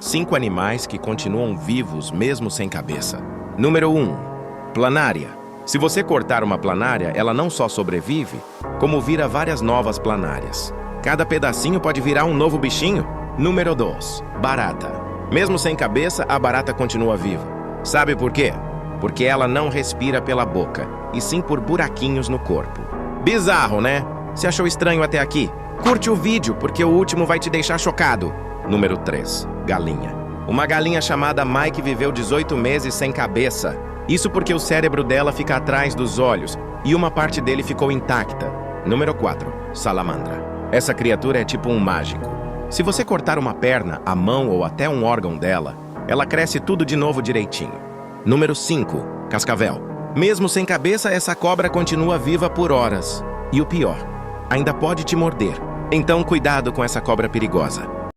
5 animais que continuam vivos mesmo sem cabeça. Número 1. Planária. Se você cortar uma planária, ela não só sobrevive, como vira várias novas planárias. Cada pedacinho pode virar um novo bichinho. Número 2. Barata. Mesmo sem cabeça, a barata continua viva. Sabe por quê? Porque ela não respira pela boca, e sim por buraquinhos no corpo. Bizarro, né? Se achou estranho até aqui? Curte o vídeo, porque o último vai te deixar chocado. Número 3. Galinha. Uma galinha chamada Mike viveu 18 meses sem cabeça. Isso porque o cérebro dela fica atrás dos olhos e uma parte dele ficou intacta. Número 4. Salamandra. Essa criatura é tipo um mágico. Se você cortar uma perna, a mão ou até um órgão dela, ela cresce tudo de novo direitinho. Número 5. Cascavel. Mesmo sem cabeça, essa cobra continua viva por horas. E o pior, ainda pode te morder. Então cuidado com essa cobra perigosa.